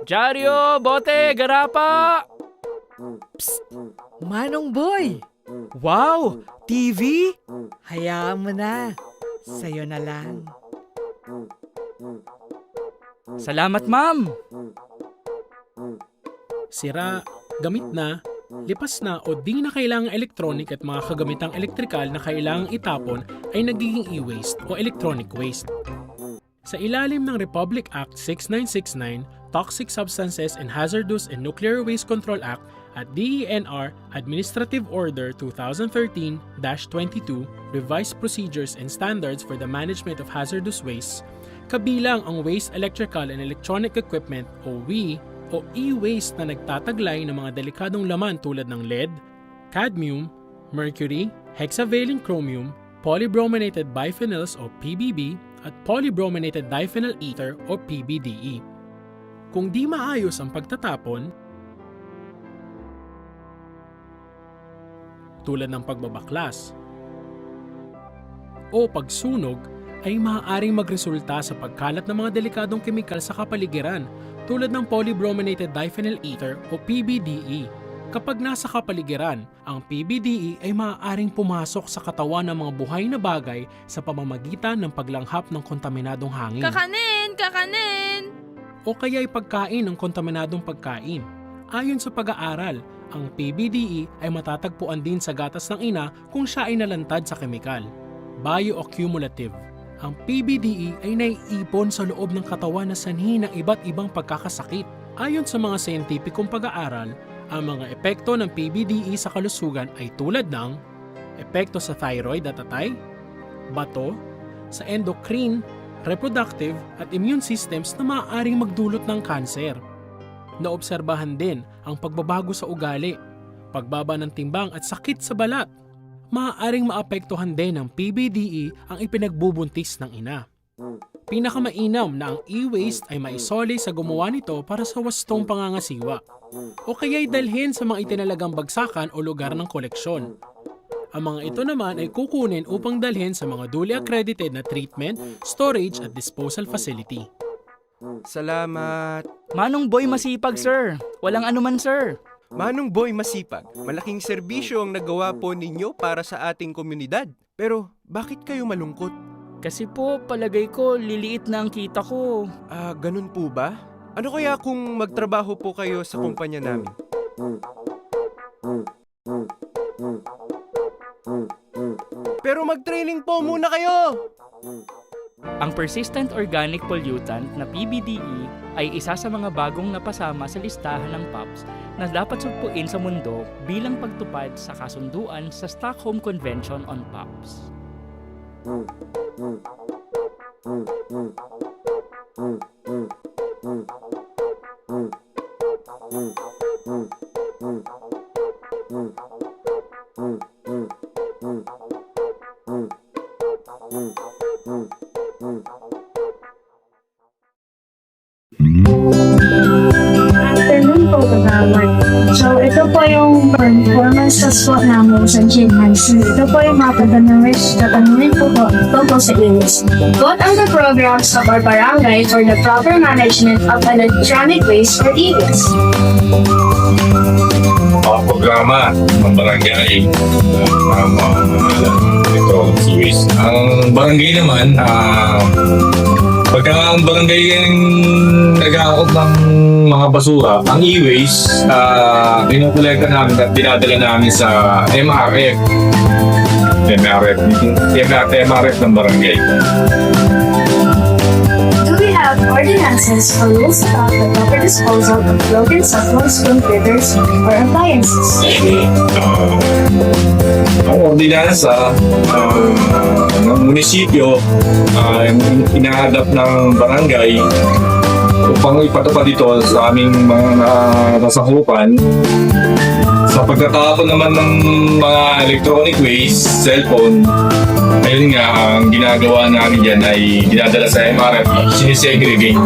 Dyaryo, bote, garapa! Manong Boy! Wow! TV? Hayaan mo na. Sa'yo na lang. Salamat, ma'am! Sira, gamit na, lipas na o di na kailangang electronic at mga kagamitang elektrikal na kailangang itapon ay nagiging e-waste o electronic waste. Sa ilalim ng Republic Act 6969, Toxic Substances and Hazardous and Nuclear Waste Control Act at DENR Administrative Order 2013-22, Revised Procedures and Standards for the Management of Hazardous Waste, kabilang ang Waste Electrical and Electronic Equipment o WEEE o e-waste na nagtataglay ng mga delikadong laman tulad ng lead, cadmium, mercury, hexavalent chromium, polybrominated biphenyls o PBB, at polybrominated diphenyl ether o PBDE. Kung di maayos ang pagtatapon, tulad ng pagbabaklas o pagsunog, ay maaaring magresulta sa pagkalat ng mga delikadong kemikal sa kapaligiran tulad ng polybrominated diphenyl ether o PBDE. Kapag nasa kapaligiran, ang PBDE ay maaaring pumasok sa katawan ng mga buhay na bagay sa pamamagitan ng paglanghap ng kontaminadong hangin. Kakanin! Kakanin! O kaya'y pagkain ng kontaminadong pagkain. Ayon sa pag-aaral, ang PBDE ay matatagpuan din sa gatas ng ina kung siya ay nalantad sa kemikal. Bioaccumulative. Ang PBDE ay naiipon sa loob ng katawan na sanhi ng iba't ibang pagkakasakit. Ayon sa mga siyentipikong pag-aaral, ang mga epekto ng PBDE sa kalusugan ay tulad ng epekto sa thyroid at atay, bato, sa endocrine, reproductive at immune systems na maaaring magdulot ng kanser. Naobserbahan din ang pagbabago sa ugali, pagbaba ng timbang at sakit sa balat. Maaaring maapektuhan din ng PBDE ang ipinagbubuntis ng ina. Pinakamainam na ang e-waste ay maisoli sa gumawa nito para sa wastong pangangasiwa o kaya'y dalhin sa mga itinalagang bagsakan o lugar ng koleksyon. Ang mga ito naman ay kukunin upang dalhin sa mga duly accredited na treatment, storage at disposal facility. Salamat. Manong Boy masipag, sir. Walang anuman, sir. Manong Boy masipag, malaking serbisyo ang nagawa po ninyo para sa ating komunidad. Pero bakit kayo malungkot? Kasi po, palagay ko, liliit na ang kita ko. Ganun po ba? Ano kaya kung magtrabaho po kayo sa kumpanya namin? Pero mag-training po muna kayo! Ang persistent organic pollutant na PBDE ay isa sa mga bagong napasama sa listahan ng POPs na dapat sugpuin sa mundo bilang pagtupad sa kasunduan sa Stockholm Convention on POPs. Afternoon po, kagawad. So, ito po yung performance test po namin sa Gymnasium. Ito po yung mga tatanungin po tungkol sa English. What are the programs of our barangay for the proper management of electronic waste or e-waste? Programa ng barangay ito si waste. Ang barangay naman pagka ang barangay yung nag-aakot ng mga basura, ang e-waste pinukolekta namin at dinadala namin sa MRF ng barangay. Do we have ordinances or rules about the proper disposal of broken cell phones, computers, or appliances? Ang ordinansa ng munisipyo inaadap ng barangay upang ipatupad ito sa aming mga nasakupan. Sa pagkatapon naman ng mga electronic waste, cellphone, ayun nga, ang ginagawa namin dyan ay dinadala sa MRF, sinisegregate.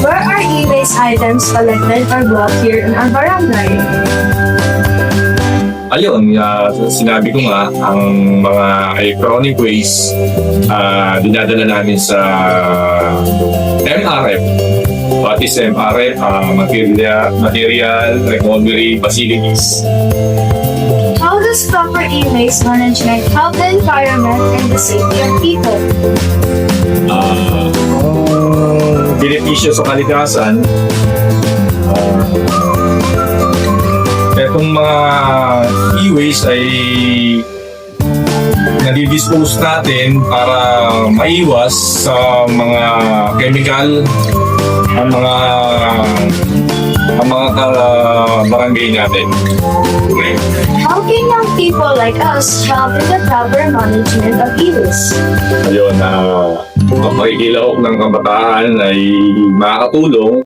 Where are e-waste items collected or brought here in our barangay? ayun, sinabi ko nga, ang mga electronic waste, dinadala namin sa MRF. What is MRF? Material Recovery Facilities. How does proper e-waste management help the environment and the safety of people? Ang benepisyo sa kalikasan, itong mga e-waste ay nadidispose natin para maiwas sa mga chemical ang mga barangay natin. Okay. How can young people like us help in the proper management of e-waste? Ayun, ang pakikilaok ng kabataan ay makakatulong.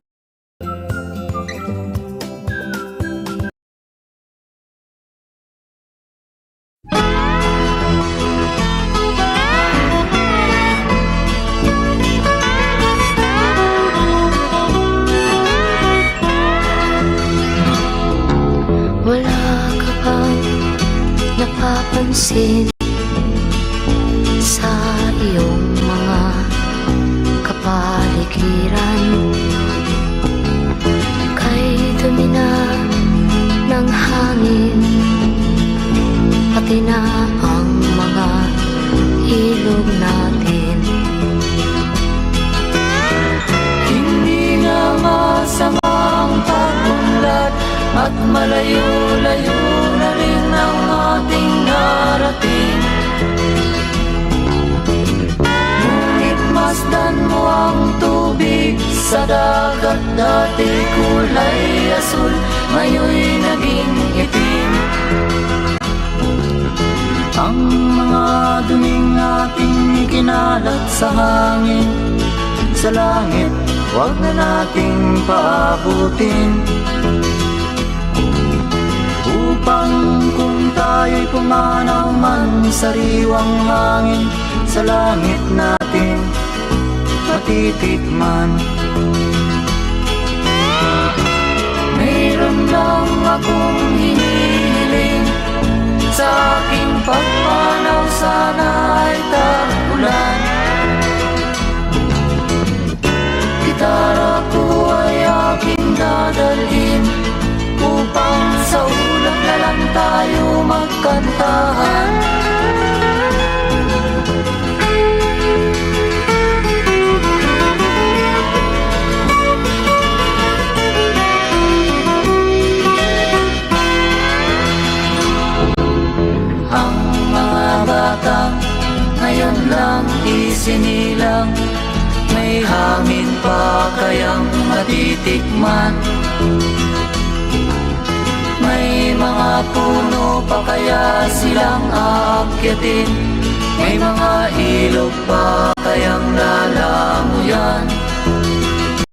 Wala ka bang napapansin sa iyong mga kapaligiran? Kay dumi na ng hangin, pati na ang mga ilog natin. Hindi na masamang pag-unlad at malayo-layo na rin ang ating narating. Ngunit masdan mo ang tubig sa dagat, dati kulay asul, ngayon'y naging itim. Ang mga duming ating ikinalat sa hangin, sa langit, huwag na nating paabutin. Upang kung tayo'y pumanaw man sa riwang hangin, sa langit natin matitikman. Mayroon lang akong hinihiling, sa aking pagmanaw sana ay tag-ulan. Gitara ko ay aking dadalhin, upang sa ulan na lang tayo magkantahan. Ang mga batang ngayon lang isinilang, may hangin pa kayang matitikman? May mga puno pa kaya silang aakyatin? May mga ilog pa kayang lalamuyan?